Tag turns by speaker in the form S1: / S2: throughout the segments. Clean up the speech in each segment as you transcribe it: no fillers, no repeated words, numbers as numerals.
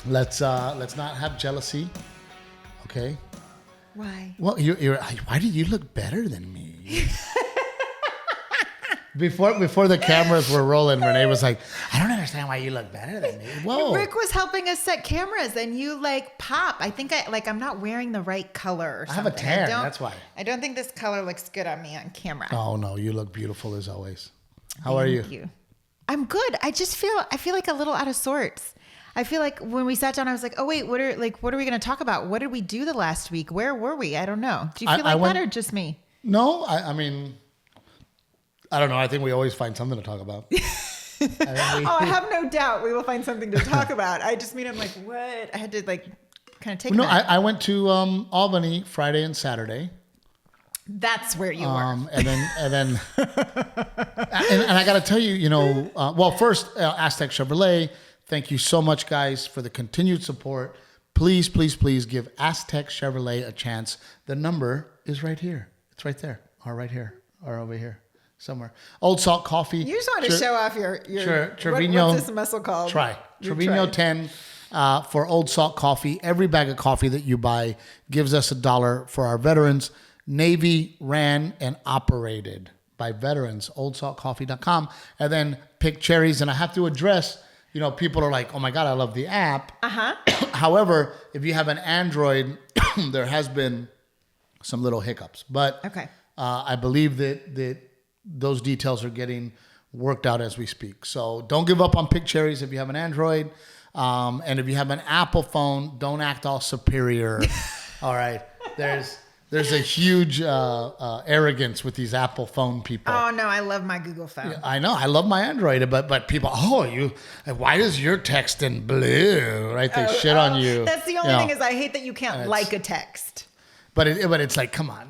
S1: let's not have jealousy. Okay.
S2: Why?
S1: Well, why do you look better than me? Before the cameras were rolling, Renae was like, I don't understand why you look better than me. Whoa.
S2: Rick was helping us set cameras and you pop. I think I'm not wearing the right color or something.
S1: I have a tan, that's why.
S2: I don't think this color looks good on me on camera.
S1: Oh no, you look beautiful as always. How are you?
S2: Thank you. I'm good. I feel like a little out of sorts. I feel like when we sat down, I was like, oh wait, what are we going to talk about? What did we do the last week? Where were we? I don't know. Do you feel that or just me?
S1: No, I mean, I don't know. I think we always find something to talk about.
S2: I have no doubt we will find something to talk about. I just mean, I'm like, what? I had to kind of take
S1: No, I went to Albany Friday and Saturday.
S2: That's where you were.
S1: And then I got to tell you, well, first, Aztec Chevrolet, thank you so much, guys, for the continued support. Please, please, please give Aztec Chevrolet a chance. The number is right here. It's right there, or right here, or over here. Somewhere. Old Salt Coffee.
S2: You just want to show off your
S1: Trevino.
S2: What's this muscle called?
S1: Trevino 10 for Old Salt Coffee. Every bag of coffee that you buy gives us $1 for our veterans. Navy ran and operated by veterans. OldSaltCoffee.com. And then pick Cherries. And I have to address, people are like, oh my God, I love the app.
S2: Uh-huh.
S1: However, if you have an Android, there has been some little hiccups. But
S2: okay.
S1: I believe that those details are getting worked out as we speak. So don't give up on Pick Cherries if you have an Android. And if you have an Apple phone, don't act all superior. All right. There's a huge arrogance with these Apple phone people.
S2: Oh, no. I love my Google phone.
S1: Yeah, I know. I love my Android. But people, why is your text in blue? Right? They shit on you.
S2: That's the only thing is I hate that you can't like a text.
S1: But it's like, come on,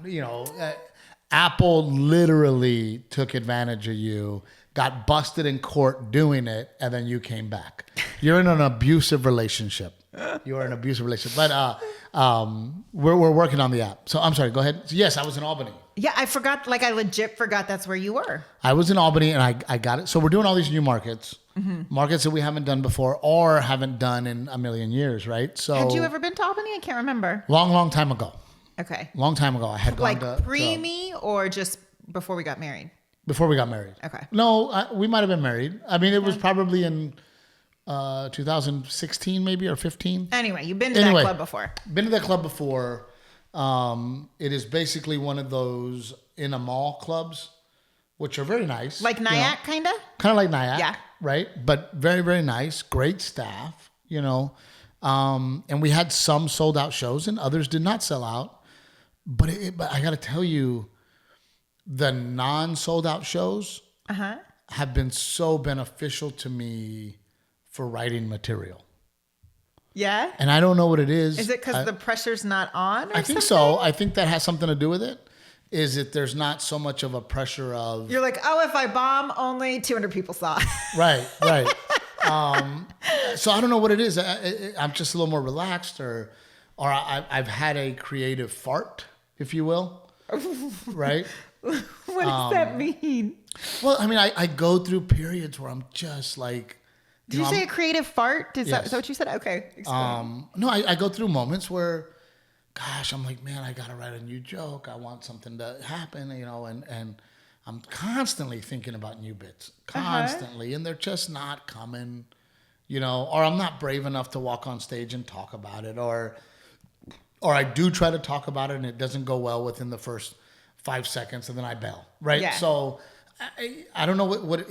S1: Apple literally took advantage of you, got busted in court doing it, and then you came back. You're in an abusive relationship. You're in an abusive relationship. But we're working on the app. So I'm sorry, go ahead. So, yes, I was in Albany.
S2: Yeah, I forgot. I legit forgot that's where you were.
S1: I was in Albany, and I got it. So we're doing all these new markets. Mm-hmm. Markets that we haven't done before or haven't done in a million years, right? So
S2: had you ever been to Albany? I can't remember.
S1: Long time ago.
S2: Okay.
S1: Long time ago. I had gone to...
S2: pre-me or just before we got married?
S1: Before we got married.
S2: Okay.
S1: No, we might have been married. I mean, it was probably in 2016 maybe or 15.
S2: Anyway, you've been to that club before.
S1: Been to that club before. It is basically one of those in a mall clubs, which are very nice.
S2: Like Nyack, kind of?
S1: Kind of like Nyack.
S2: Yeah.
S1: Right? But very, very nice. Great staff, and we had some sold out shows and others did not sell out. But I got to tell you, the non-sold out shows have been so beneficial to me for writing material.
S2: Yeah?
S1: And I don't know what it is.
S2: Is it because the pressure's not on or
S1: I think
S2: something?
S1: so. I think that has something to do with it. Is that there's not so much of a pressure of...
S2: You're like, if I bomb, only 200 people saw.
S1: Right. So I don't know what it is. I'm just a little more relaxed or I've had a creative fart, if you will. Right?
S2: What does that mean?
S1: Well, I mean, I go through periods where I'm just like...
S2: Did you say a creative fart? Is that what you said? Okay.
S1: No, I go through moments where, gosh, I'm like, man, I got to write a new joke. I want something to happen, and I'm constantly thinking about new bits, constantly, and they're just not coming, or I'm not brave enough to walk on stage and talk about it, or I do try to talk about it and it doesn't go well within the first 5 seconds and then I bail, right?
S2: Yeah.
S1: So I don't know what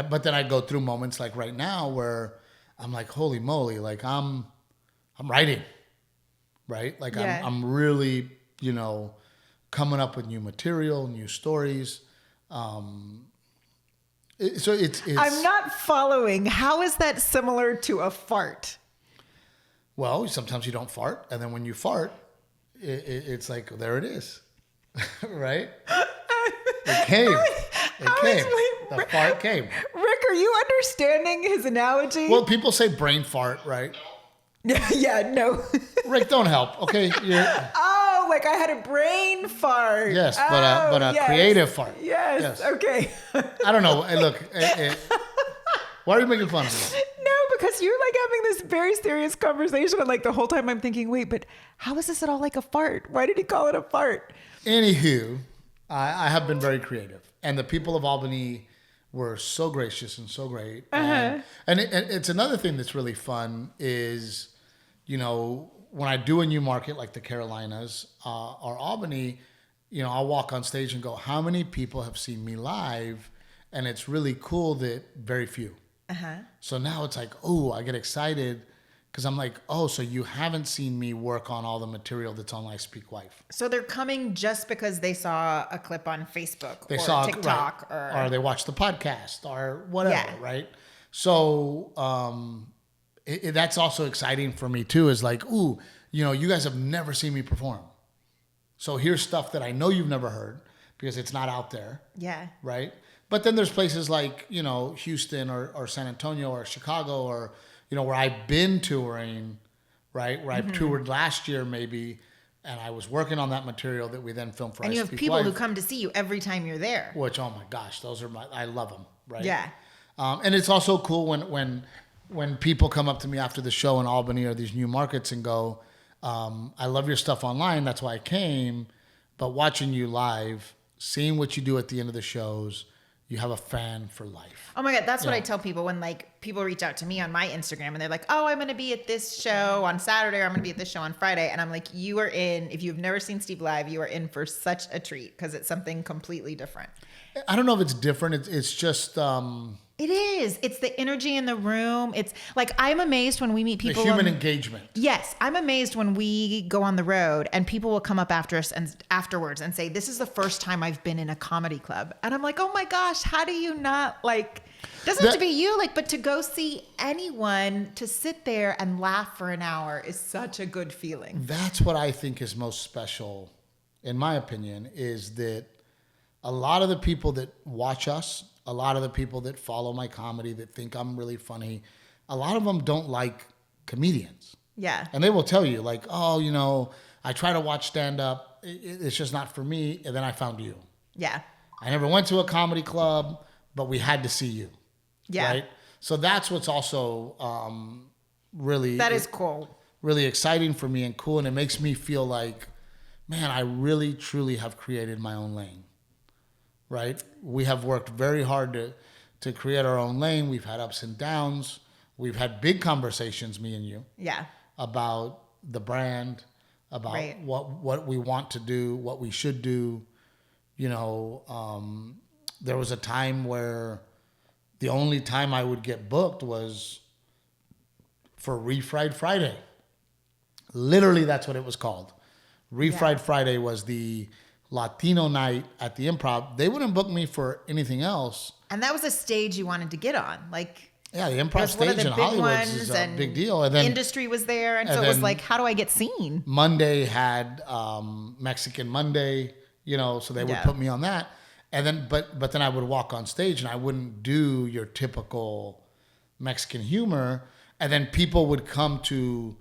S1: but then I go through moments like right now where I'm like, holy moly, like I'm writing, right? Like I'm really, coming up with new material, new stories. So it's
S2: I'm not following. How is that similar to a fart?
S1: Well, sometimes you don't fart, and then when you fart, it's like, there it is, right? It came. The fart came.
S2: Rick, are you understanding his analogy?
S1: Well, people say brain fart, right?
S2: Yeah, no.
S1: Rick, don't help, okay?
S2: Like I had a brain fart.
S1: Yes, but a creative fart.
S2: Yes. Okay.
S1: I don't know. Hey, look, why are you making fun of me?
S2: No, because you're like having this very serious conversation. And like the whole time I'm thinking, wait, but how is this at all like a fart? Why did he call it a fart?
S1: Anywho, I have been very creative. And the people of Albany were so gracious and so great. And it's another thing that's really fun is, you know, when I do a new market like the Carolinas or Albany, you know, I'll walk on stage and go, how many people have seen me live? And it's really cool that very few. So now it's like, oh, I get excited because I'm like, oh, so you haven't seen me work on all the material that's on I Speak Wife.
S2: So they're coming just because they saw a clip on Facebook
S1: They
S2: or
S1: saw
S2: TikTok
S1: or they watched the podcast or whatever, right? So that's also exciting for me too. Is like, ooh, you know, you guys have never seen me perform. So here's stuff that I know you've never heard because it's not out there.
S2: Yeah.
S1: Right. But then there's places like, you know, Houston or San Antonio or Chicago or, you know, where I've been touring, right? Where I've toured last year maybe, and I was working on that material that we then filmed for
S2: And
S1: I
S2: you have
S1: Speak
S2: people
S1: Wife,
S2: who come to see you every time you're there.
S1: which, oh my gosh, those are I love them, right?
S2: Yeah.
S1: And it's also cool when people come up to me after the show in Albany or these new markets and go, I love your stuff online, that's why I came, but watching you live, seeing what you do at the end of the shows, you have a fan for life.
S2: Oh my God, that's what I tell people when like people reach out to me on my Instagram and they're like, oh, I'm going to be at this show on Saturday or I'm going to be at this show on Friday. And I'm like, you are in, if you've never seen Steve live, you are in for such a treat because it's something completely different.
S1: I don't know if it's different. It's just...
S2: It is. It's the energy in the room. It's like, I'm amazed when we meet people.
S1: The human engagement.
S2: Yes. I'm amazed when we go on the road and people will come up after us and afterwards and say, this is the first time I've been in a comedy club. And I'm like, oh my gosh, how do you not like, it doesn't have to be you, like, but to go see anyone, to sit there and laugh for an hour is such a good feeling.
S1: That's what I think is most special, in my opinion, is that a lot of the people that watch us, a lot of the people that follow my comedy, that think I'm really funny, a lot of them don't like comedians.
S2: Yeah.
S1: And they will tell you like, oh, you know, I try to watch stand-up. It's just not for me. And then I found you.
S2: Yeah.
S1: I never went to a comedy club, but we had to see you.
S2: Yeah.
S1: Right? So that's what's also really...
S2: That is cool.
S1: Really exciting for me and cool. And it makes me feel like, man, I really, truly have created my own lane. Right? We have worked very hard to create our own lane. We've had ups and downs. We've had big conversations, me and you.
S2: Yeah.
S1: About the brand, about what we want to do, what we should do. You know, there was a time where the only time I would get booked was for Refried Friday. Literally, that's what it was called. Refried Friday was the Latino night at the Improv. They wouldn't book me for anything else.
S2: And that was a stage you wanted to get on. Like,
S1: yeah, the Improv stage in Hollywood is a big deal. And then
S2: industry was there. And so it was like, how do I get seen?
S1: Monday had Mexican Monday, you know, so they would put me on that. And then, but then I would walk on stage and I wouldn't do your typical Mexican humor. And then people would come to,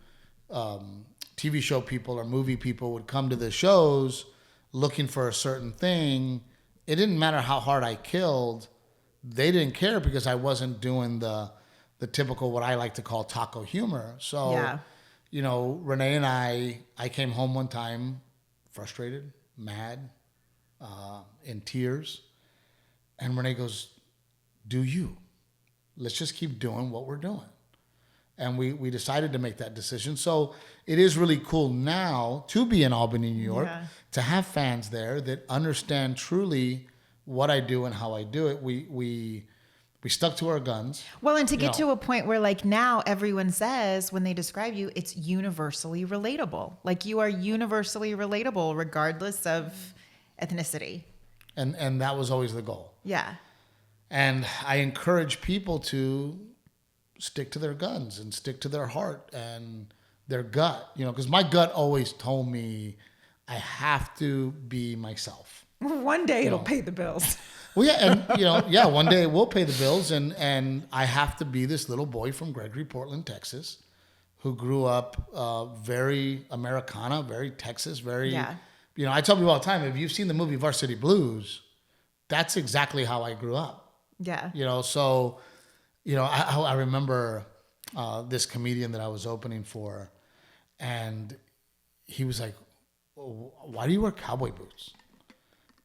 S1: TV show people or movie people would come to the shows looking for a certain thing. It didn't matter how hard I killed. They didn't care because I wasn't doing the typical, what I like to call taco humor. So, you know, Renae and I came home one time frustrated, mad, in tears. And Renae goes, do you? Let's just keep doing what we're doing. And we decided to make that decision. So it is really cool now to be in Albany, New York, to have fans there that understand truly what I do and how I do it. We stuck to our guns.
S2: Well, and to get to a point where like now everyone says when they describe you, it's universally relatable. Like you are universally relatable regardless of ethnicity.
S1: And that was always the goal.
S2: Yeah.
S1: And I encourage people to stick to their guns and stick to their heart and their gut, you know, because my gut always told me I have to be myself.
S2: One day it'll pay the bills.
S1: Well, yeah, and one day it will pay the bills, and I have to be this little boy from Gregory, Portland, Texas, who grew up very Americana, very Texas, very, you know, I tell people all the time, if you've seen the movie Varsity Blues, that's exactly how I grew up.
S2: Yeah.
S1: You know, so, you know, I remember this comedian that I was opening for, and he was like, "Why do you wear cowboy boots?"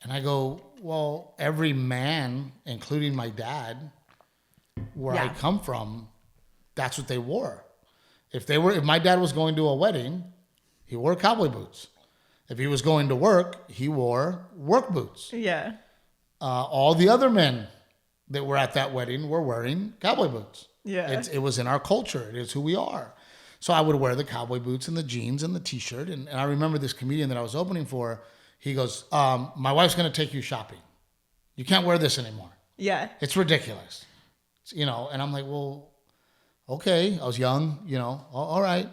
S1: And I go, "Well, every man, including my dad, where I come from, that's what they wore. If my dad was going to a wedding, he wore cowboy boots. If he was going to work, he wore work boots.
S2: Yeah.
S1: All the other men that were at that wedding were wearing cowboy boots.
S2: Yeah.
S1: It was in our culture. It is who we are. So I would wear the cowboy boots and the jeans and the T-shirt. And I remember this comedian that I was opening for, he goes, my wife's going to take you shopping. You can't wear this anymore.
S2: Yeah.
S1: It's ridiculous. You know, and I'm like, well, okay. I was young, you know, all right.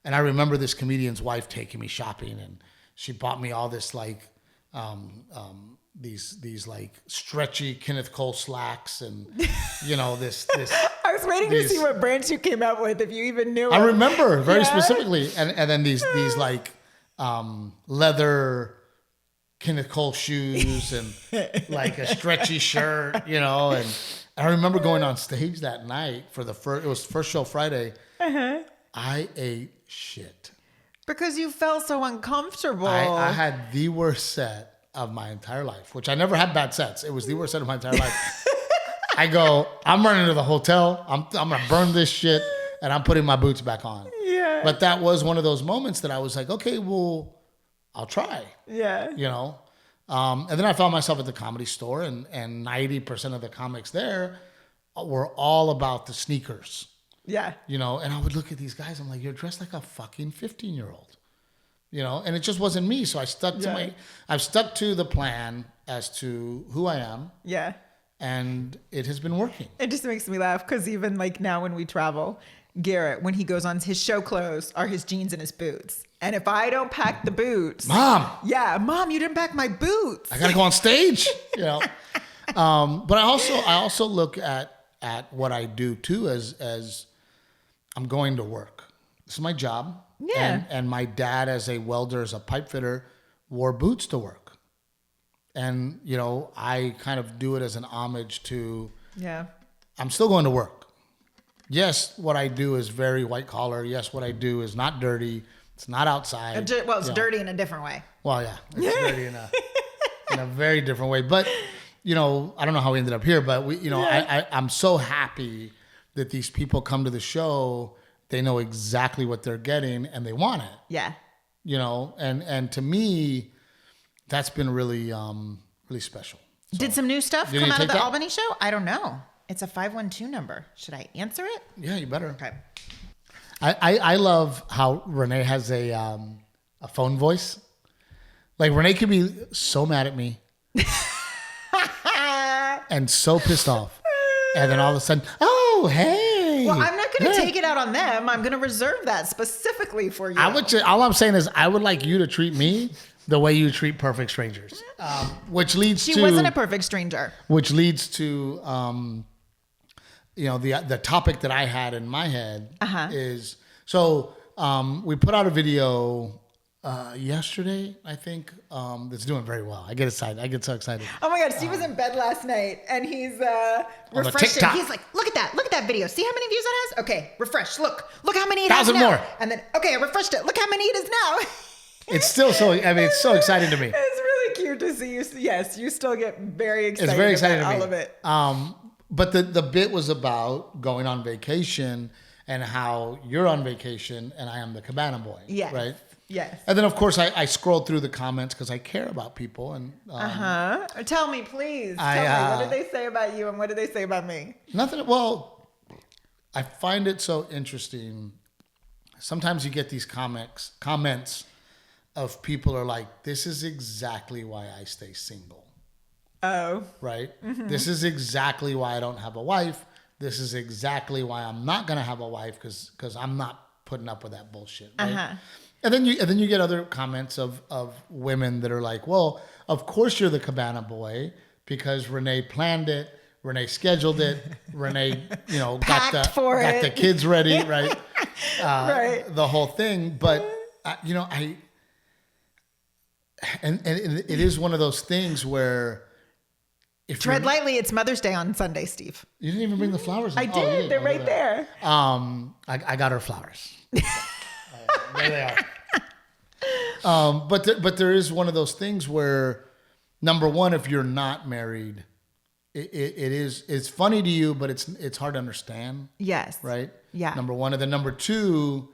S1: And I remember this comedian's wife taking me shopping, and she bought me all this like these like stretchy Kenneth Cole slacks, and you know this.
S2: I was waiting to see what brands you came up with, if you even knew.
S1: I remember very specifically, and then these like leather Kenneth Cole shoes and like a stretchy shirt, you know. And I remember going on stage that night for it was first show Friday. I ate shit.
S2: Because you felt so uncomfortable.
S1: I had the worst set of my entire life, which I never had bad sets. It was the worst set of my entire life. I go, I'm running to the hotel. I'm going to burn this shit, and I'm putting my boots back on.
S2: Yeah.
S1: But that was one of those moments that I was like, okay, well, I'll try.
S2: Yeah.
S1: You know? And then I found myself at the Comedy Store, and 90% of the comics there were all about the sneakers.
S2: Yeah.
S1: You know, and I would look at these guys. I'm like, you're dressed like a fucking 15-year-old. You know, and it just wasn't me. So I stuck to I've stuck to the plan as to who I am.
S2: Yeah.
S1: And it has been working.
S2: It just makes me laugh because even like now when we travel, Garrett, when he goes on, his show clothes are his jeans and his boots. And if I don't pack the boots,
S1: Mom,
S2: you didn't pack my boots.
S1: I gotta go on stage. You know, but I also look at what I do too as I'm going to work. This is my job.
S2: Yeah.
S1: And my dad, as a welder, as a pipe fitter, wore boots to work. And, you know, I kind of do it as an homage to, I'm still going to work. Yes, what I do is very white collar. Yes, what I do is not dirty. It's not outside.
S2: Well, it's dirty in a different way.
S1: Well, yeah, it's dirty in a very different way. But, you know, I don't know how we ended up here, but I'm so happy that these people come to the show. They know exactly what they're getting and they want it. Yeah. You know, and to me, that's been really, really special. So,
S2: did some new stuff come out of the Albany show? I don't know. It's a 512 number. Should I answer it?
S1: Yeah, you better.
S2: Okay.
S1: I love how Renae has a phone voice. Like Renae could be so mad at me and so pissed off. And then all of a sudden, oh, hey.
S2: Well, I'm not going to take it out on them. I'm going to reserve that specifically for you.
S1: All I'm saying is I would like you to treat me the way you treat perfect strangers. Which leads to...
S2: She wasn't a perfect stranger.
S1: Which leads to, you know, the topic that I had in my head is... So we put out a video yesterday, I think, that's doing very well. I get excited. I get so excited.
S2: Oh my God, Steve was in bed last night and he's refreshing. He's like, look at that video. See how many views it has? Okay, refresh. Look how many it has now.
S1: 1,000 more.
S2: And then, okay, I refreshed it. Look how many it is now.
S1: It's still so, I mean, it's so exciting to me.
S2: It's really cute to see you. Yes, you still get very excited.
S1: It's very exciting
S2: about
S1: to me.
S2: All of it.
S1: But the bit was about going on vacation and how you're on vacation and I am the cabana boy.
S2: Yes.
S1: Right?
S2: Yes.
S1: And then, of course, I scrolled through the comments because I care about people. And
S2: Tell me, please. Tell me. What did they say about you and what did they say about me?
S1: Nothing. Well, I find it so interesting. Sometimes you get these comments of people are like, this is exactly why I stay single.
S2: Oh.
S1: Right? Mm-hmm. This is exactly why I don't have a wife. This is exactly why I'm not going to have a wife because I'm not putting up with that bullshit. Right? And then you get other comments of women that are like, well, of course you're the cabana boy because Renae planned it, Renae scheduled it, Renae, you know, got the kids ready, right? Right. The whole thing. But you know, and it is one of those things where if
S2: Tread lightly. It's Mother's Day on Sunday, Steve.
S1: You didn't even bring the flowers.
S2: I did. They're right there.
S1: I got her flowers. There they are. But there is one of those things where, number one, if you're not married, it's funny to you, but it's hard to understand.
S2: Yes.
S1: Right?
S2: Yeah.
S1: Number one. And then number two,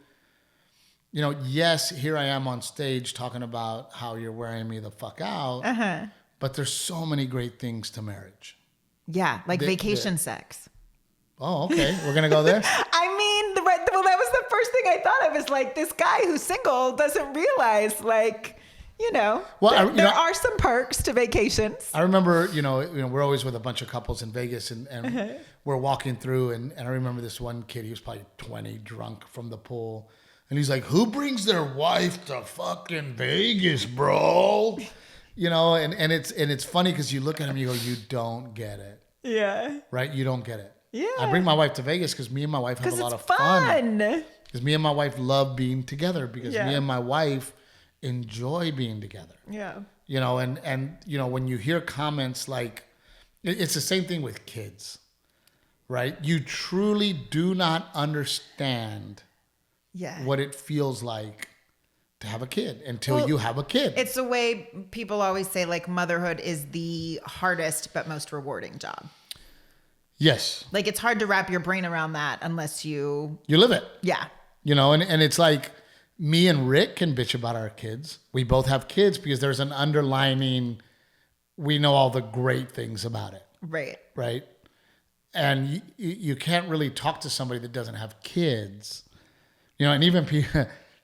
S1: yes, here I am on stage talking about how you're wearing me the fuck out.
S2: Uh-huh.
S1: But there's so many great things to marriage.
S2: Yeah, like vacation sex.
S1: Oh, okay. We're going to go there?
S2: I mean, well, that was the first thing I thought of, is like, this guy who's single doesn't realize, like, there are some perks to vacations.
S1: I remember, we're always with a bunch of couples in Vegas, and we're walking through, and I remember this one kid, he was probably 20, drunk from the pool. And he's like, who brings their wife to fucking Vegas, bro? And it's funny because you look at him, you go, you don't get it.
S2: Yeah.
S1: Right? You don't get it.
S2: Yeah.
S1: I bring my wife to Vegas because me and my wife have a lot of fun. Because me and my wife love being together, because me and my wife enjoy being together.
S2: Yeah.
S1: And when you hear comments like, it's the same thing with kids, right? You truly do not understand what it feels like to have a kid until you have a kid.
S2: It's the way people always say, like, motherhood is the hardest but most rewarding job.
S1: Yes.
S2: Like, it's hard to wrap your brain around that unless you
S1: live it.
S2: Yeah.
S1: And it's like, me and Rick can bitch about our kids. We both have kids because there's an underlining, we know all the great things about it.
S2: Right.
S1: Right. And you can't really talk to somebody that doesn't have kids. And even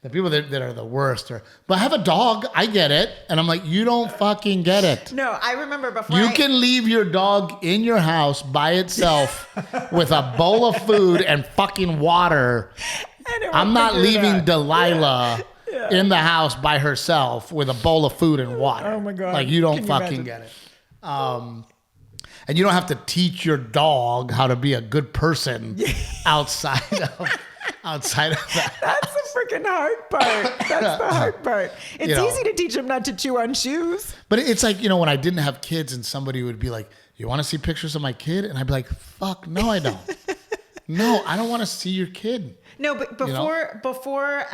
S1: the people that are the worst but I have a dog. I get it. And I'm like, you don't fucking get it.
S2: No, I remember before.
S1: You can leave your dog in your house by itself with a bowl of food and fucking water. I'm not leaving Delilah in the house by herself with a bowl of food and water.
S2: Oh my God.
S1: Like, you don't fucking get it. And you don't have to teach your dog how to be a good person outside of that.
S2: That's the freaking hard part. That's the hard part. It's easy to teach them not to chew on shoes.
S1: But it's like, when I didn't have kids and somebody would be like, you want to see pictures of my kid? And I'd be like, fuck, no, I don't. No, I don't want to see your kid.
S2: No, but before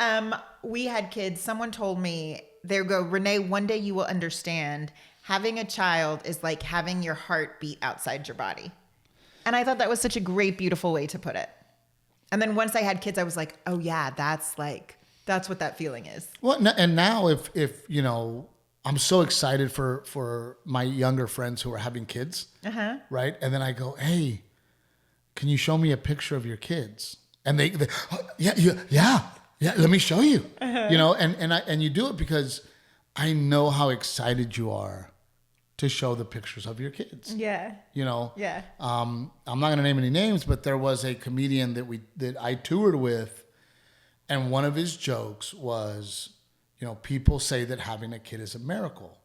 S2: we had kids, someone told me, they go, Renae, one day you will understand, having a child is like having your heart beat outside your body. And I thought that was such a great, beautiful way to put it. And then once I had kids, I was like, oh yeah, that's what that feeling is.
S1: Well, and now if I'm so excited for my younger friends who are having kids, right? And then I go, hey, can you show me a picture of your kids? And they yeah, let me show you. And you do it because I know how excited you are to show the pictures of your kids.
S2: Yeah.
S1: Yeah. I'm not going to name any names, but there was a comedian that I toured with, and one of his jokes was, people say that having a kid is a miracle.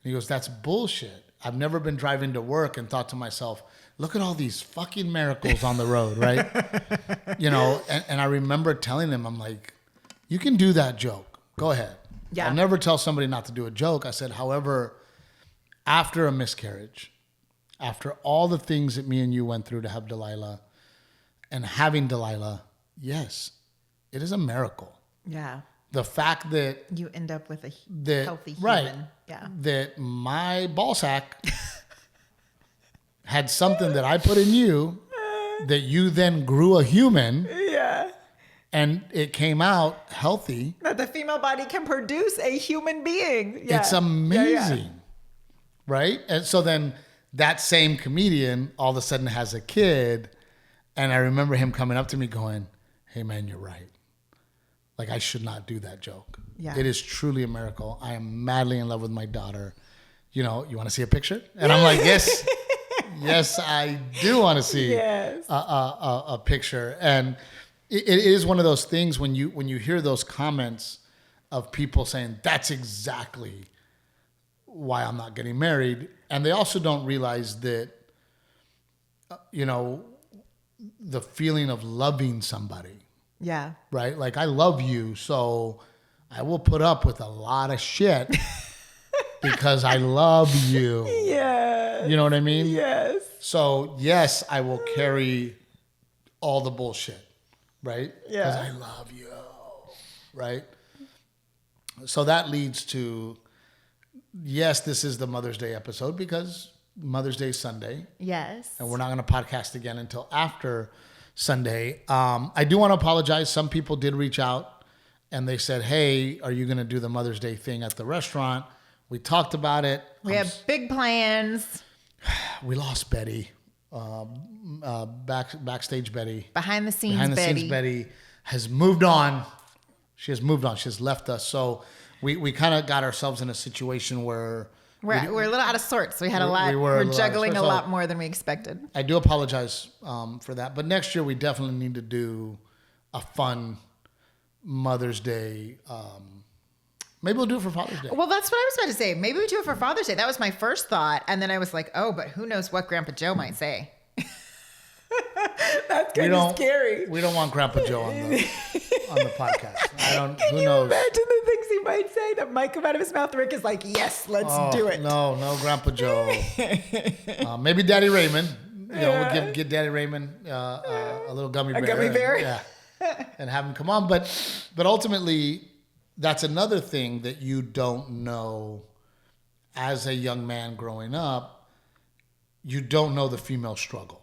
S1: And he goes, that's bullshit. I've never been driving to work and thought to myself, look at all these fucking miracles on the road, right? And I remember telling him, I'm like, you can do that joke. Go ahead. Yeah. I'll never tell somebody not to do a joke. I said, however, after a miscarriage, after all the things that me and you went through to have Delilah, and having Delilah, yes, it is a miracle.
S2: Yeah.
S1: The fact that
S2: you end up with a healthy human.
S1: Right.
S2: Yeah.
S1: That my ball sack had something that I put in you, that you then grew a human.
S2: Yeah.
S1: And it came out healthy.
S2: That the female body can produce a human being. Yeah.
S1: It's amazing. Yeah. Right? And so then that same comedian all of a sudden has a kid. And I remember him coming up to me going, hey man, you're right. Like, I should not do that joke. Yeah. It is truly a miracle. I am madly in love with my daughter. You want to see a picture? And I'm like, yes, yes, I do want to see a picture. And it is one of those things when you hear those comments of people saying, that's exactly why I'm not getting married. And they also don't realize that, the feeling of loving somebody.
S2: Yeah.
S1: Right? Like, I love you, so I will put up with a lot of shit because I love you.
S2: Yeah.
S1: You know what I mean?
S2: Yes.
S1: So, yes, I will carry all the bullshit, right?
S2: Yeah.
S1: Because I love you, right? So that leads to, yes, this is the Mother's Day episode because Mother's Day is Sunday.
S2: Yes.
S1: And we're not going to podcast again until after Sunday. I do want to apologize. Some people did reach out and they said, hey, are you going to do the Mother's Day thing at the restaurant? We talked about it.
S2: We have big plans.
S1: We lost Betty. Backstage Betty.
S2: Behind the scenes
S1: Betty has moved on. She has moved on. She has left us. So we kind of got ourselves in a situation where
S2: we're a little out of sorts. We had a lot. We're juggling a lot more than we expected.
S1: I do apologize for that. But next year we definitely need to do a fun Mother's Day. Maybe we'll do it for Father's Day.
S2: Well, that's what I was about to say. Maybe we do it for Father's Day. That was my first thought. And then I was like, oh, but who knows what Grandpa Joe might say. That's kind of scary.
S1: We don't want Grandpa Joe on the podcast.
S2: Can you imagine the things he might say that might come out of his mouth? Rick is like, yes, let's do it.
S1: No, Grandpa Joe. Maybe Daddy Raymond. We'll give Daddy Raymond a little gummy bear.
S2: A gummy bear?
S1: Yeah. And have him come on. But ultimately, that's another thing that you don't know as a young man growing up. You don't know the female struggle.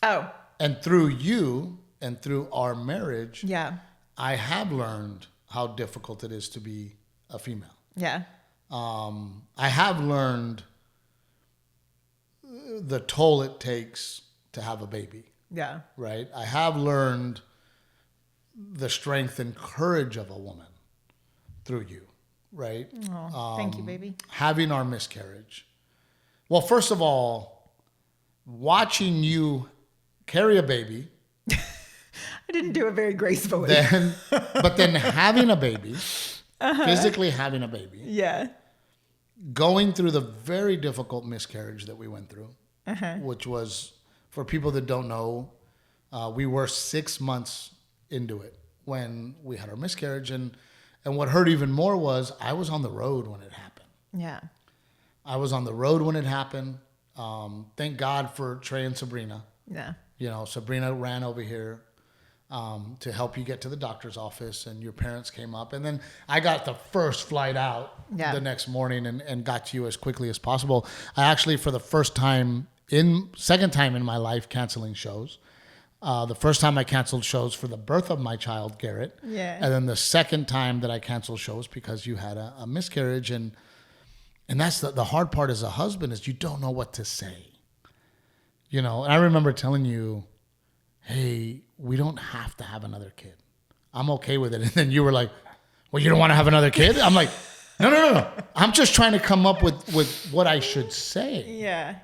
S2: Oh.
S1: And through you and through our marriage,
S2: yeah,
S1: I have learned how difficult it is to be a female.
S2: Yeah.
S1: I have learned the toll it takes to have a baby.
S2: Yeah.
S1: Right? I have learned the strength and courage of a woman through you. Right?
S2: Oh, thank you, baby.
S1: Having our miscarriage. Well, first of all, watching you carry a baby.
S2: I didn't do it very gracefully.
S1: But then having a baby, physically having a baby.
S2: Yeah.
S1: Going through the very difficult miscarriage that we went through, which was, for people that don't know, we were 6 months into it when we had our miscarriage. And what hurt even more was I was on the road when it happened.
S2: Yeah.
S1: I was on the road when it happened. Thank God for Trey and Sabrina.
S2: Yeah.
S1: Sabrina ran over here to help you get to the doctor's office, and your parents came up. And then I got the first flight out the next morning and got to you as quickly as possible. I actually, for the second time in my life, canceling shows. The first time I canceled shows for the birth of my child, Garrett.
S2: Yeah.
S1: And then the second time that I canceled shows because you had a miscarriage. And that's the hard part as a husband is you don't know what to say. And I remember telling you, hey, we don't have to have another kid. I'm okay with it. And then you were like, well, you don't want to have another kid? I'm like, no. I'm just trying to come up with what I should say.
S2: Yeah.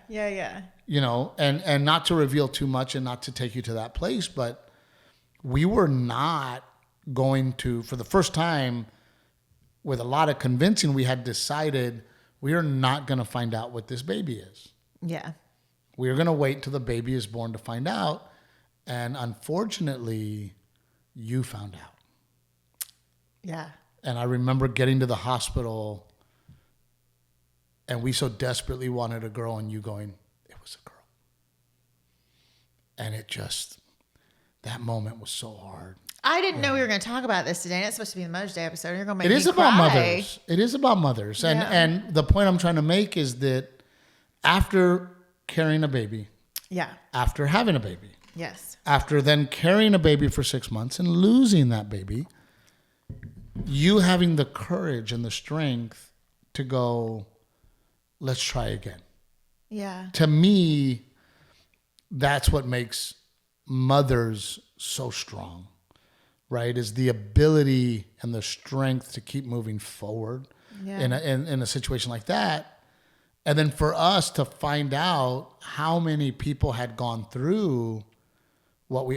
S1: And not to reveal too much and not to take you to that place, but we were not going to, for the first time, with a lot of convincing, we had decided we are not going to find out what this baby is.
S2: Yeah.
S1: We're going to wait till the baby is born to find out. And unfortunately, you found out.
S2: Yeah.
S1: And I remember getting to the hospital and we so desperately wanted a girl and you going, it was a girl. And that moment was so hard.
S2: I didn't know we were going to talk about this today. It's supposed to be the Mother's Day episode. You're going to make me cry.
S1: It is about mothers. It is about mothers. And the point I'm trying to make is that after carrying a baby.
S2: Yeah.
S1: After having a baby.
S2: Yes.
S1: After then carrying a baby for 6 months and losing that baby, you having the courage and the strength to go, let's try again.
S2: Yeah.
S1: To me, that's what makes mothers so strong, right? Is the ability and the strength to keep moving forward in a situation like that. And then for us to find out how many people had gone through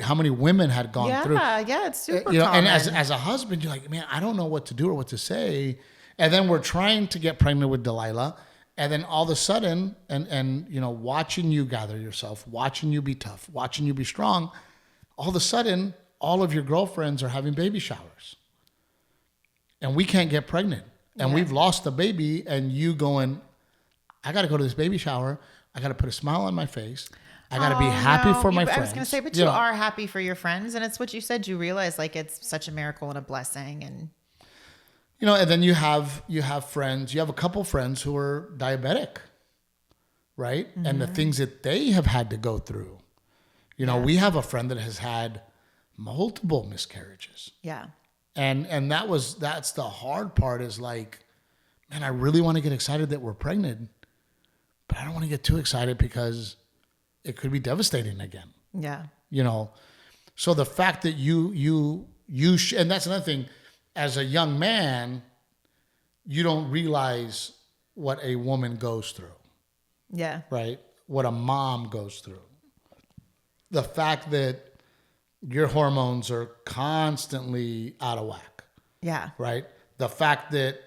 S1: how many women had gone through.
S2: Yeah, it's super common.
S1: And as a husband, you're like, man, I don't know what to do or what to say. And then we're trying to get pregnant with Delilah. And then all of a sudden, and watching you gather yourself, watching you be tough, watching you be strong, all of a sudden, all of your girlfriends are having baby showers. And we can't get pregnant. and we've lost a baby, and you going, I got to go to this baby shower. I got to put a smile on my face. I got to be happy for my friends.
S2: I was going to say, but you are happy for your friends. And it's what you said. You realize like it's such a miracle and a blessing. And,
S1: and then you have friends, you have a couple friends who are diabetic, right? Mm-hmm. And the things that they have had to go through. We have a friend that has had multiple miscarriages.
S2: Yeah.
S1: And that's the hard part is like, man, I really want to get excited that we're pregnant, but I don't want to get too excited because it could be devastating again.
S2: Yeah.
S1: So the fact that and that's another thing, as a young man, you don't realize what a woman goes through.
S2: Yeah.
S1: Right? What a mom goes through. The fact that your hormones are constantly out of whack.
S2: Yeah.
S1: Right? The fact that...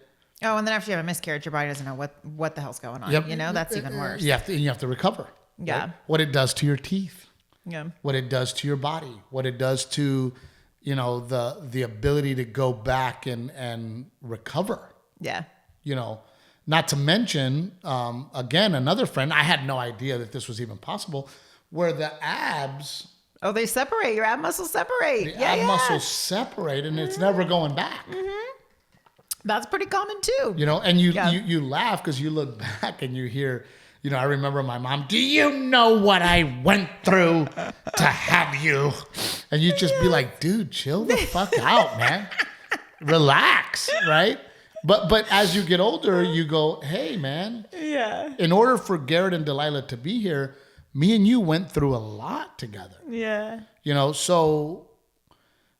S2: Oh, and then after you have a miscarriage, your body doesn't know what the hell's going on. Yep. That's even worse.
S1: You have to recover.
S2: Yeah.
S1: Right? What it does to your teeth.
S2: Yeah.
S1: What it does to your body. What it does to, the ability to go back and recover.
S2: Yeah.
S1: Not to mention, again, another friend, I had no idea that this was even possible, where the abs...
S2: Oh, they separate. Your ab muscles separate.
S1: The ab muscles separate, and it's never going back.
S2: Mm-hmm. That's pretty common too.
S1: And you laugh because you look back and you hear, I remember my mom, do you know what I went through to have you? And you just be like, dude, chill the fuck out, man. Relax, right? But as you get older, you go, hey, man.
S2: Yeah.
S1: In order for Garrett and Delilah to be here, me and you went through a lot together.
S2: Yeah.
S1: So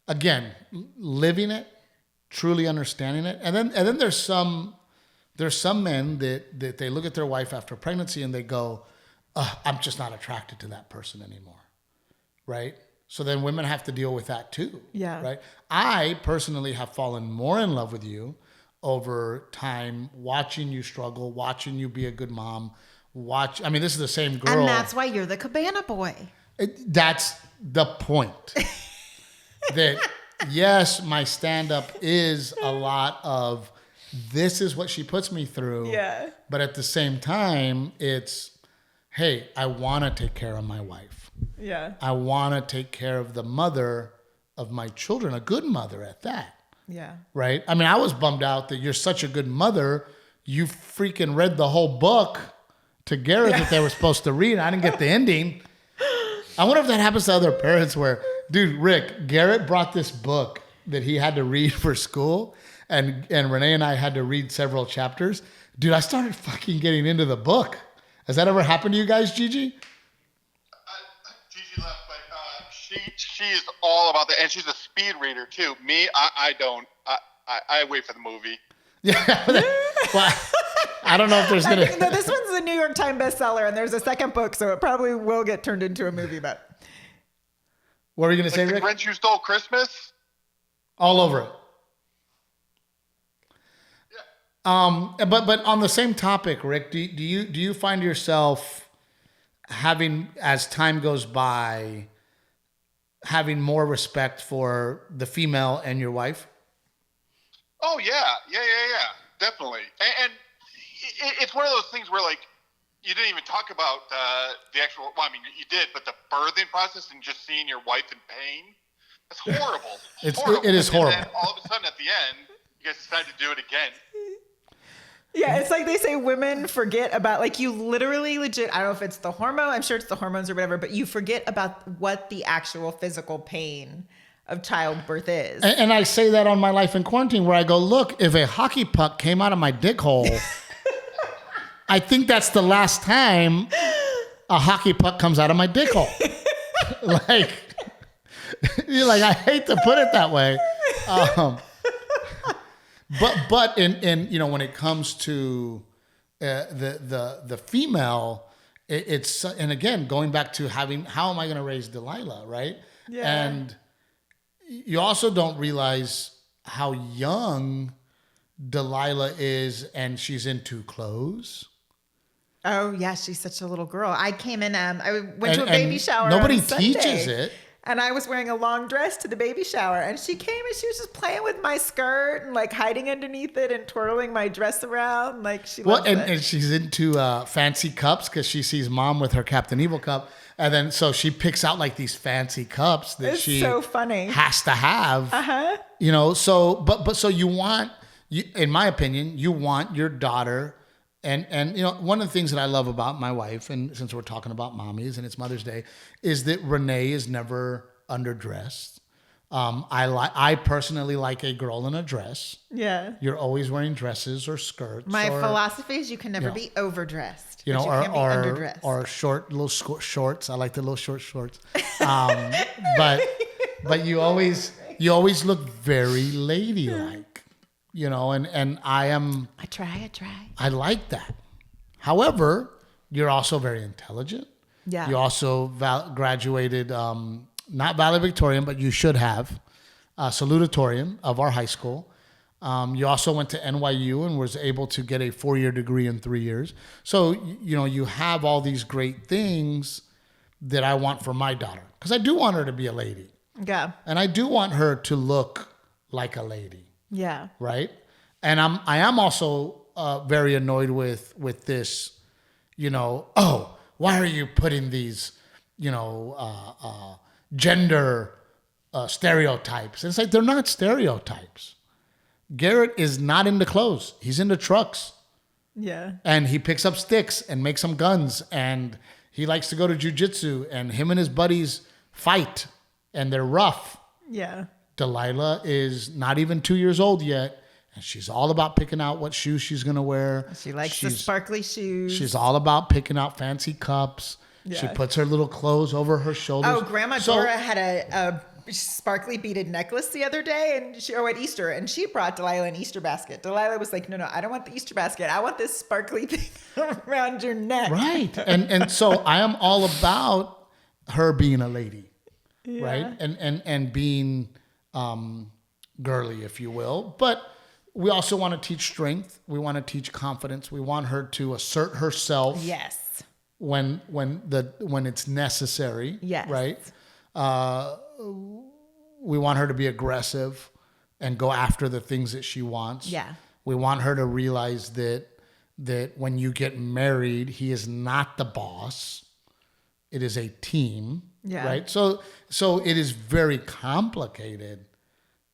S1: again, living it, truly understanding it. And then there's some men that they look at their wife after pregnancy and they go, I'm just not attracted to that person anymore. Right? So then women have to deal with that too.
S2: Yeah.
S1: Right? I personally have fallen more in love with you over time, watching you struggle, watching you be a good mom. This is the same girl.
S2: And that's why you're the cabana boy.
S1: That's the point. That, yes, my stand-up is a lot of, this is what she puts me through.
S2: Yeah.
S1: But at the same time, it's, hey, I want to take care of my wife.
S2: Yeah.
S1: I want to take care of the mother of my children, a good mother at that.
S2: Yeah.
S1: Right? I was bummed out that you're such a good mother. You freaking read the whole book to Garrett that they were supposed to read. I didn't get the ending. I wonder if that happens to other parents where, dude, Rick, Garrett brought this book that he had to read for school, and Renae and I had to read several chapters. Dude, I started fucking getting into the book. Has that ever happened to you guys, Gigi?
S3: Gigi left, but she is all about that, and she's a speed reader too. Me, I don't. I wait for the movie.
S1: Yeah. Well, I don't know if there's gonna.
S2: No, this one's a New York Times bestseller, and there's a second book, so it probably will get turned into a movie. But
S1: what were you gonna say, Rick?
S3: The Grinch Who Stole Christmas.
S1: All over it.
S3: Yeah.
S1: But on the same topic, Rick, do you find yourself having, as time goes by, having more respect for the female and your wife?
S3: Oh yeah, definitely. And it's one of those things where, like, you didn't even talk about the actual. Well, you did, but the birthing process and just seeing your wife in pain. That's horrible.
S1: It is horrible.
S3: And then all of a sudden, at the end, you guys decide to do it again.
S2: Yeah, it's like they say women forget about, like, you literally legit, I don't know if it's the hormone, I'm sure it's the hormones or whatever, but you forget about what the actual physical pain of childbirth is.
S1: And I say that on my life in quarantine, where I go, look, if a hockey puck came out of my dick hole, I think that's the last time a hockey puck comes out of my dick hole. Like, I hate to put it that way. But in when it comes to the female, it's, and again, going back to how am I going to raise Delilah, right?
S2: Yeah.
S1: And you also don't realize how young Delilah is, and she's into clothes.
S2: Oh yeah, she's such a little girl. I came in, I went to a baby shower.
S1: Nobody
S2: on Sunday.
S1: teaches it.
S2: and I was wearing a long dress to the baby shower, and she came and she was just playing with my skirt and like hiding underneath it and twirling my dress around. Like she loves it.
S1: And she's into fancy cups because she sees mom with her Captain Evil cup. And then so she picks out like these fancy cups that
S2: It's
S1: she
S2: so funny.
S1: has to have. You know, so but so you want, in my opinion, you want your daughter. And you know, one of the things that I love about my wife, and since we're talking about mommies and it's Mother's Day, is that Renae is never underdressed. I personally like a girl in a dress.
S2: Yeah.
S1: You're always wearing dresses or skirts.
S2: My
S1: or,
S2: philosophy is you can never be overdressed.
S1: you know,
S2: but you can be underdressed.
S1: or short little shorts. I like the little short shorts. But you always look very ladylike. You know, and I
S2: try.
S1: I like that. However, you're also very intelligent.
S2: Yeah.
S1: You also graduated, not valedictorian, but you should have, salutatorian of our high school. You also went to NYU and was able to get a 4-year degree in 3 years. So, you know, you have all these great things that I want for my daughter. Because I do want her to be a lady.
S2: Yeah.
S1: And I do want her to look like a lady.
S2: Yeah.
S1: Right. And I am also very annoyed with this, you know, oh, why are you putting these, you know, gender stereotypes? And it's like, they're not stereotypes. Garrett is not into clothes. He's into trucks.
S2: Yeah.
S1: And he picks up sticks and makes some guns. And he likes to go to jujitsu. And him and his buddies fight. And they're rough.
S2: Yeah.
S1: Delilah is not even 2 years old yet, and she's all about picking out what shoes she's going to wear.
S2: She likes the sparkly shoes.
S1: She's all about picking out fancy cups. Yeah. She puts her little clothes over her shoulders.
S2: Oh, Grandma Dora had a sparkly beaded necklace the other day, and at Easter, and she brought Delilah an Easter basket. Delilah was like, no, I don't want the Easter basket. I want this sparkly thing around your neck.
S1: Right. And so I am all about her being a lady. Yeah. Right. And being girly, if you will. But we also want to teach strength. We want to teach confidence. We want her to assert herself.
S2: Yes.
S1: When it's necessary.
S2: Yes.
S1: Right. We want her to be aggressive and go after the things that she wants.
S2: Yeah.
S1: We want her to realize that when you get married, he is not the boss. It is a team.
S2: Yeah.
S1: Right. So it is very complicated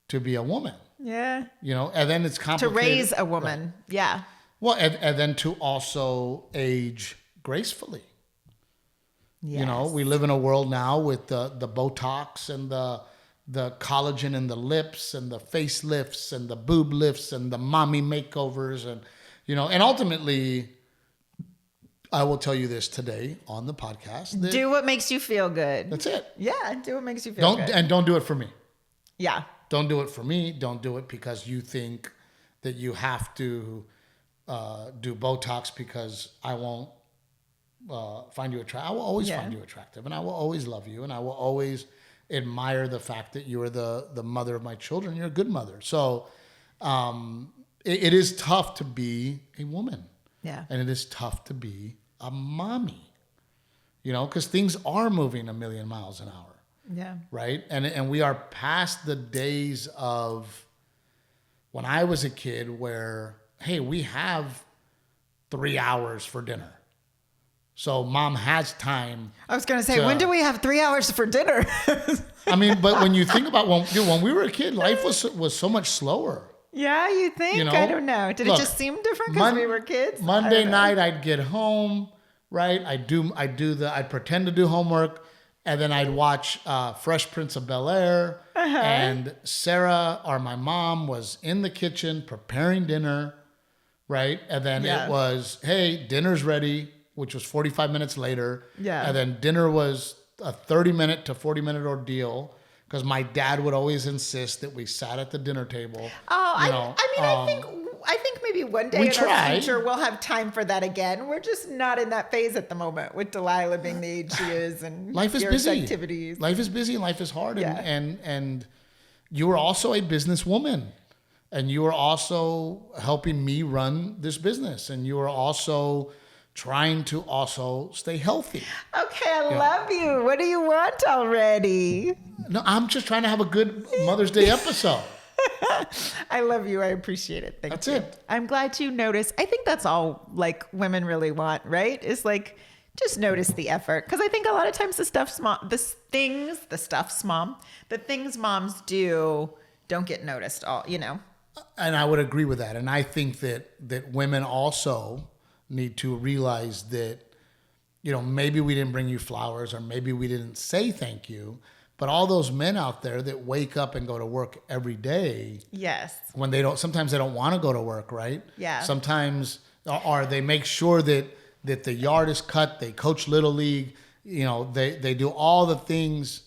S1: to be a woman.
S2: Yeah.
S1: You know, and then it's complicated
S2: to raise a woman. Right. Yeah.
S1: Well, and then to also age gracefully. Yes. You know, we live in a world now with the Botox and the collagen in the lips and the facelifts and the boob lifts and the mommy makeovers and, you know, and ultimately, I will tell you this today on the podcast.
S2: Do what makes you feel good.
S1: That's it.
S2: Yeah, do what makes you feel good.
S1: And don't do it for me.
S2: Yeah.
S1: Don't do it for me. Don't do it because you think that you have to do Botox because I won't find you attractive. I will always find you attractive, and I will always love you, and I will always admire the fact that you are the mother of my children. You're a good mother. So it is tough to be a woman.
S2: Yeah.
S1: And it is tough to be a mommy, you know, because things are moving a million miles an hour.
S2: Yeah.
S1: Right. And we are past the days of when I was a kid where, hey, we have 3 hours for dinner. So mom has time.
S2: I was going to say, when do we have 3 hours for dinner?
S1: I mean, but when you think about when we were a kid, life was so much slower.
S2: Yeah, you think? You know? I don't know. Did it just seem different because we were kids?
S1: Monday night, I'd get home, right? I'd pretend to do homework, and then I'd watch Fresh Prince of Bel-Air, and Sarah, or my mom, was in the kitchen preparing dinner, right? And then it was, hey, dinner's ready, which was 45 minutes later.
S2: Yeah.
S1: And then dinner was a 30-minute to 40-minute ordeal. Because my dad would always insist that we sat at the dinner table.
S2: Oh, I think maybe one day in our future we'll have time for that again. We're just not in that phase at the moment with Delilah being the age she is and
S1: life is busy.
S2: Activities.
S1: Life is busy and life is hard. And you are also a businesswoman. And you are also helping me run this business. And you are also, trying to also stay healthy.
S2: Okay, I love you. What do you want already?
S1: No, I'm just trying to have a good Mother's Day episode.
S2: I love you. I appreciate it. Thank you.
S1: That's it.
S2: I'm glad you noticed. I think that's all like women really want, right? Is like just notice the effort. Because I think a lot of times the things moms do don't get noticed all, you know.
S1: And I would agree with that. And I think that women also need to realize that, you know, maybe we didn't bring you flowers or maybe we didn't say thank you. But all those men out there that wake up and go to work every day.
S2: Yes.
S1: When sometimes they don't want to go to work, right?
S2: Yeah.
S1: Sometimes, or they make sure that the yard is cut, they coach Little League, you know, they do all the things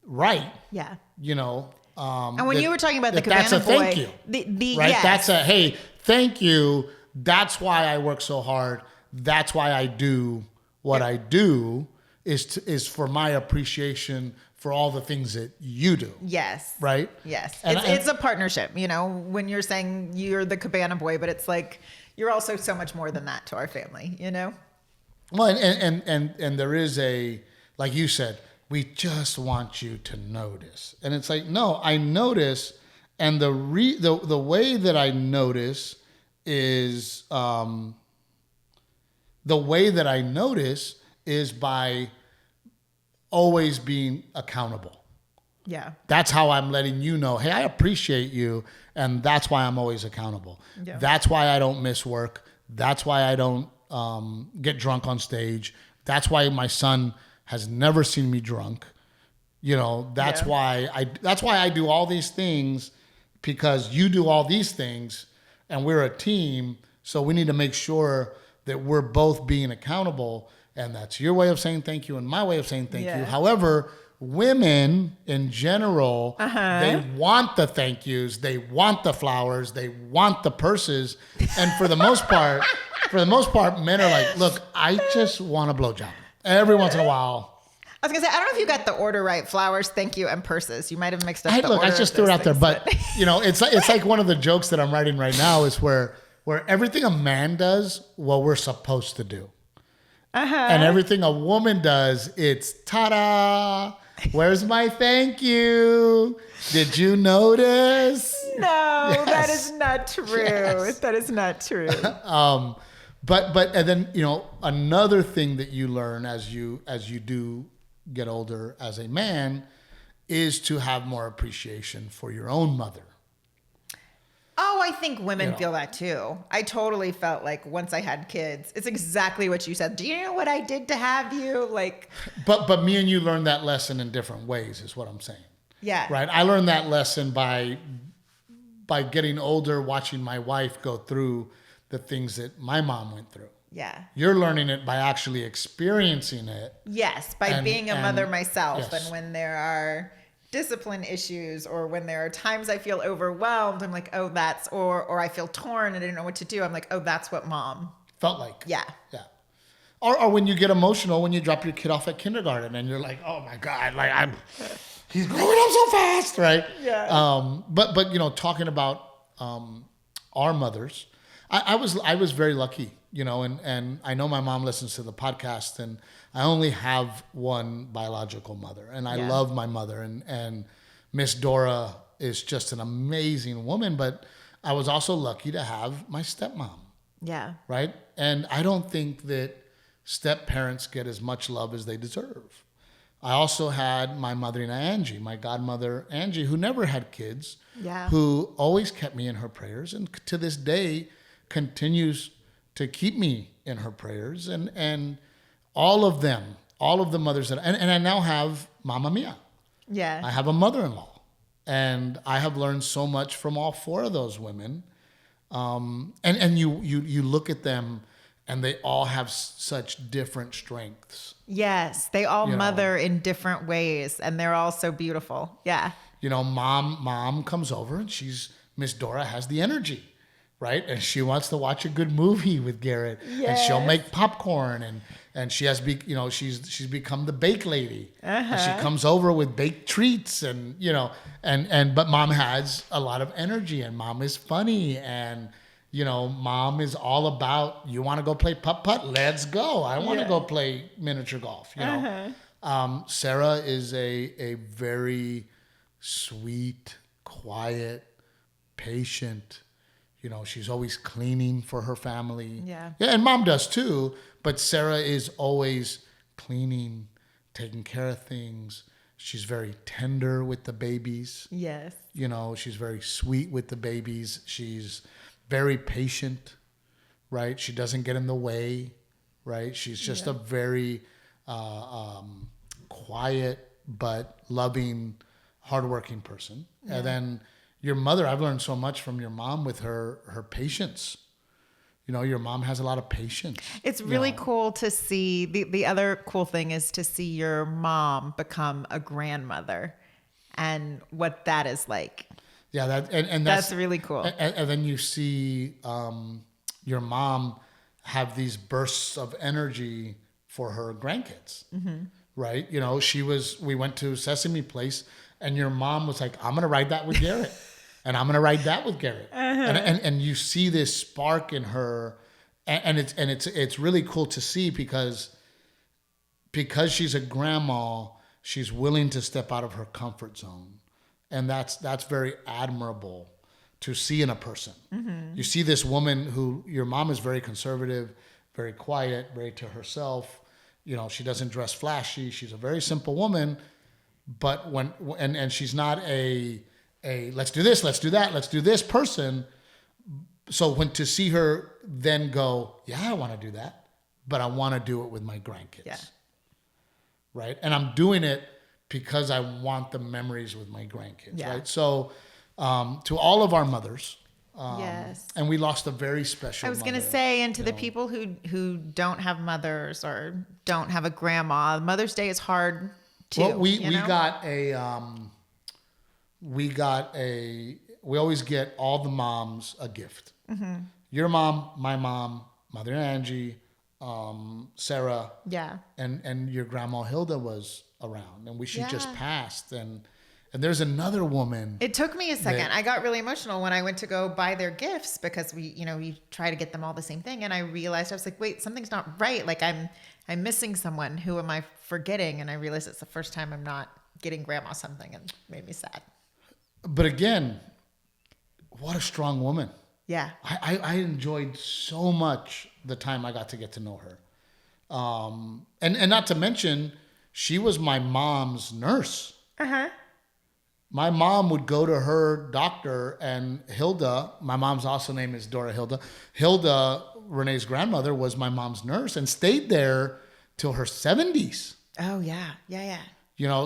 S1: right.
S2: Yeah.
S1: You know.
S2: And when you were talking about the Cabana
S1: that's a
S2: Boy,
S1: thank you, right?
S2: Yes.
S1: That's a, hey, thank you. That's why I work so hard. That's why I do what I do is for my appreciation for all the things that you do.
S2: Yes.
S1: Right?
S2: Yes.
S1: And
S2: it's a partnership, you know, when you're saying you're the Cabana Boy, but it's like you're also so much more than that to our family, you know?
S1: Well, and there is a, like you said, we just want you to notice. And it's like, no, I notice. And the way that I notice is, by always being accountable.
S2: Yeah.
S1: That's how I'm letting you know, hey, I appreciate you. And that's why I'm always accountable.
S2: Yeah.
S1: That's why I don't miss work. That's why I don't get drunk on stage. That's why my son has never seen me drunk. You know, that's why I do all these things, because you do all these things and we're a team. So we need to make sure that we're both being accountable. And that's your way of saying thank you and my way of saying thank you. However, women in general, they want the thank yous, they want the flowers, they want the purses. And for the most part, men are like, look, I just want a blowjob. Every once in a while.
S2: I was gonna say, I don't know if you got the order right. Flowers, thank you, and purses. You might have mixed up the
S1: Look,
S2: order.
S1: I just threw it out there, but you know, it's like one of the jokes that I'm writing right now is where everything a man does, well, we're supposed to do. And everything a woman does, it's ta-da. Where's my thank you? Did you notice?
S2: No,
S1: Yes.
S2: that is not true.
S1: Yes.
S2: That is not true.
S1: But and then, you know, another thing that you learn as you do get older as a man is to have more appreciation for your own mother.
S2: Oh, I think women feel that too. I totally felt like once I had kids, it's exactly what you said. Do you know what I did to have you? Like,
S1: but me and you learned that lesson in different ways, is what I'm saying.
S2: yeah.
S1: Right. I learned that lesson by getting older, watching my wife go through the things that my mom went through.
S2: Yeah.
S1: You're learning it by actually experiencing it.
S2: Yes, by being a mother myself.
S1: Yes.
S2: And when there are discipline issues or when there are times I feel overwhelmed, I'm like, oh, or I feel torn and I don't know what to do. I'm like, oh, that's what mom
S1: felt like.
S2: Yeah.
S1: Yeah. Or when you get emotional when you drop your kid off at kindergarten and you're like, oh my God, like he's growing up so fast, right?
S2: Yeah.
S1: But you know, talking about our mothers, I was very lucky, you know, and I know my mom listens to the podcast, and I only have one biological mother, and I love my mother, and Miss Dora is just an amazing woman, but I was also lucky to have my stepmom.
S2: Yeah.
S1: Right? And I don't think that step parents get as much love as they deserve. I also had my mother-in-law, Angie, my godmother, Angie, who never had kids, who always kept me in her prayers, and to this day continues to keep me in her prayers. And all of the mothers that, and I now have Mama Mia.
S2: Yeah.
S1: I have a mother-in-law, and I have learned so much from all four of those women. And you look at them, and they all have such different strengths.
S2: Yes, they all mother in different ways, and they're all so beautiful. Yeah. You
S1: know, mom comes over, and Miss Dora has the energy, right? And she wants to watch a good movie with Garrett, and she'll make popcorn, and she has she's become the bake lady. And she comes over with baked treats, and but mom has a lot of energy, and mom is funny, and Mom is all about, you want to go play putt-putt? Let's go. I want to go play miniature golf, Sarah is a very sweet, quiet, patient, she's always cleaning for her family.
S2: Yeah.
S1: Yeah, and Mom does too, but Sarah is always cleaning, taking care of things. She's very tender with the babies.
S2: Yes.
S1: She's very sweet with the babies. She's very patient, right? She doesn't get in the way, right? She's just a very quiet but loving, hardworking person. Yeah. And then your mother, I've learned so much from your mom with her patience. Your mom has a lot of patience.
S2: It's really cool to see. The other cool thing is to see your mom become a grandmother and what that is like.
S1: Yeah, that's
S2: really cool.
S1: And then you see your mom have these bursts of energy for her grandkids, right? We went to Sesame Place, and your mom was like, "I'm gonna ride that with Garrett." And I'm gonna ride that with Garrett, and you see this spark in her, and it's really cool to see because she's a grandma, she's willing to step out of her comfort zone, and that's very admirable to see in a person. You see this woman who your mom is very conservative, very quiet, very to herself. She doesn't dress flashy. She's a very simple woman, but and she's not a let's do this, let's do that, let's do this person. So to see her then go, yeah, I want to do that, but I want to do it with my grandkids.
S2: Yeah.
S1: Right. And I'm doing it because I want the memories with my grandkids.
S2: Yeah.
S1: Right. So to all of our mothers,
S2: yes.
S1: And we lost a very special
S2: I was going to
S1: mother,
S2: say, and to the people who don't have mothers or don't have a grandma, Mother's Day is hard too.
S1: Well, we always get all the moms a gift. Your mom, my mom, Mother Angie, Sarah, and your grandma Hilda was around, and she just passed, and there's another woman.
S2: It took me a second. I got really emotional when I went to go buy their gifts because we try to get them all the same thing, and I realized, I was like, wait, something's not right. Like I'm missing someone. Who am I forgetting? And I realized it's the first time I'm not getting grandma something, and it made me sad. But
S1: again, what a strong woman.
S2: Yeah.
S1: I enjoyed so much the time I got to get to know her. And not to mention, she was my mom's nurse. My mom would go to her doctor, and Hilda, my mom's also name is Dora Hilda. Hilda, Renee's grandmother, was my mom's nurse and stayed there till her 70s.
S2: Oh, yeah. Yeah.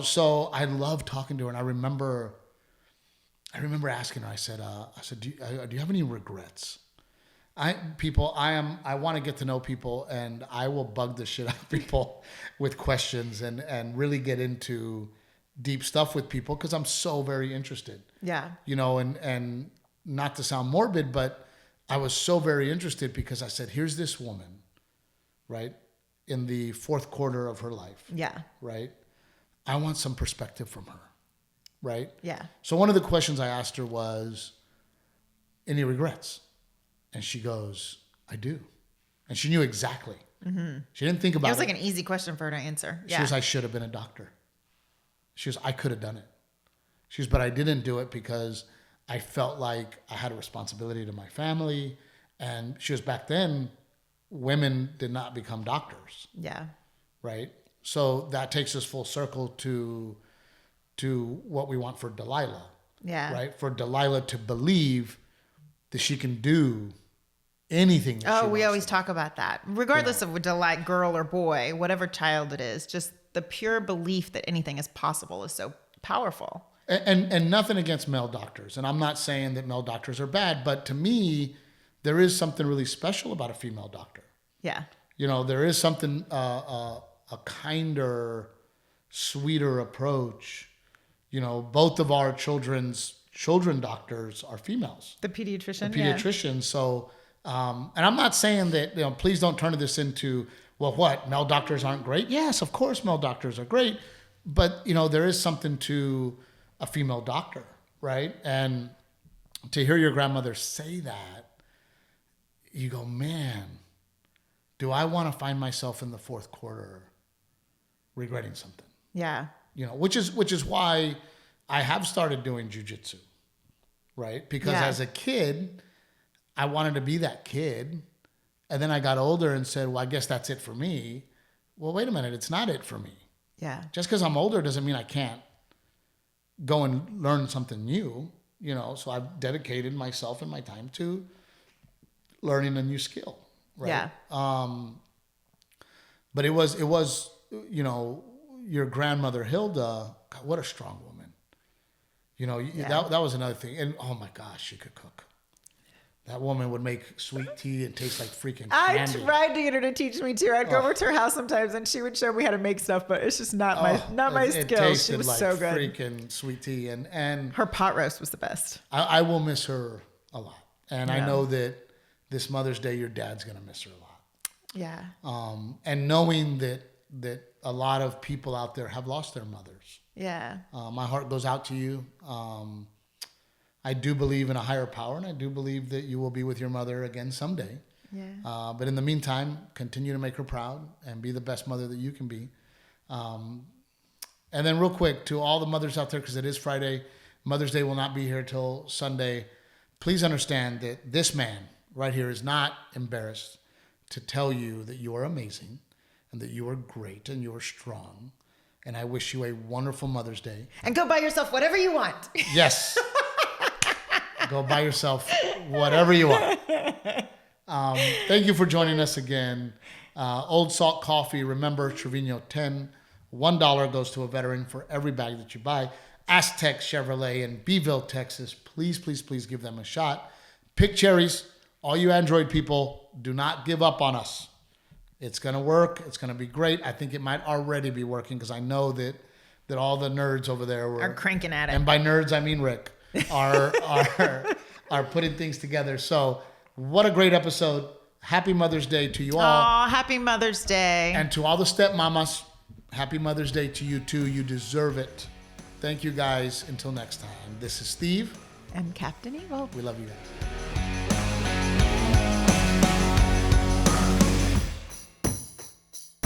S1: So I love talking to her. And I remember asking her, I said, do you have any regrets? I want to get to know people, and I will bug the shit out of people with questions and really get into deep stuff with people because I'm so very interested.
S2: Yeah.
S1: And not to sound morbid, but I was so very interested because I said, here's this woman, right, in the fourth quarter of her life.
S2: Yeah.
S1: Right? I want some perspective from her. Right?
S2: Yeah.
S1: So one of the questions I asked her was, any regrets? And she goes, I do. And she knew exactly. She didn't think about it.
S2: It was like an easy question for her to answer.
S1: She was, I should have been a doctor. She was, I could have done it. She was, but I didn't do it because I felt like I had a responsibility to my family. And she was, back then, women did not become doctors.
S2: Yeah.
S1: Right? So that takes us full circle to what we want for Delilah.
S2: Yeah.
S1: Right? For Delilah to believe that she can do anything that
S2: we always talk about that. Regardless of a girl or boy, whatever child it is, just the pure belief that anything is possible is so powerful.
S1: And nothing against male doctors. And I'm not saying that male doctors are bad, but to me, there is something really special about a female doctor.
S2: Yeah.
S1: There is something, a kinder, sweeter approach. Both of our children doctors are females.
S2: The pediatrician.
S1: Yeah. So, and I'm not saying that, please don't turn this into, well, what, male doctors aren't great? Yes, of course male doctors are great. But, there is something to a female doctor, right? And to hear your grandmother say that you go, man, do I want to find myself in the fourth quarter regretting something?
S2: Yeah.
S1: You know, which is why I have started doing jujitsu, right? Because as a kid, I wanted to be that kid. And then I got older and said, well, I guess that's it for me. Well, wait a minute. It's not it for me.
S2: Yeah.
S1: Just because I'm older doesn't mean I can't go and learn something new, you know? So I've dedicated myself and my time to learning a new skill, right?
S2: Yeah.
S1: But it was, you know, your grandmother Hilda, God, what a strong woman. You know, that was another thing. And oh my gosh, she could cook. That woman would make sweet tea and taste like freaking candy.
S2: I tried to get her to teach me too. I'd go over to her house sometimes and she would show me how to make stuff, but it's just not my skill. She was like so good.
S1: Freaking sweet tea. And
S2: her pot roast was the best.
S1: I will miss her a lot. And I know that this Mother's Day, your dad's going to miss her a lot.
S2: Yeah.
S1: And knowing that a lot of people out there have lost their mothers.
S2: Yeah.
S1: My heart goes out to you. I do believe in a higher power, and I do believe that you will be with your mother again someday.
S2: Yeah.
S1: But in the meantime, continue to make her proud and be the best mother that you can be. And then real quick, to all the mothers out there, because it is Friday, Mother's Day will not be here till Sunday. Please understand that this man right here is not embarrassed to tell you that you are amazing and that you are great and you are strong. And I wish you a wonderful Mother's Day.
S2: And go buy yourself whatever you want.
S1: Yes. Go buy yourself whatever you want. Thank you for joining us again. Old Salt Coffee. Remember, Trevino 10. $1 goes to a veteran for every bag that you buy. Aztec Chevrolet in Beeville, Texas. Please, please, please give them a shot. Pick Cherries. All you Android people, do not give up on us. It's going to work. It's going to be great. I think it might already be working because I know that all the nerds over there
S2: are cranking at it.
S1: And by nerds, I mean Rick, are putting things together. So what a great episode. Happy Mother's Day to you all.
S2: Oh, happy Mother's Day.
S1: And to all the stepmamas, happy Mother's Day to you too. You deserve it. Thank you guys. Until next time. This is Steve.
S2: And Captain Evil.
S1: We love you guys.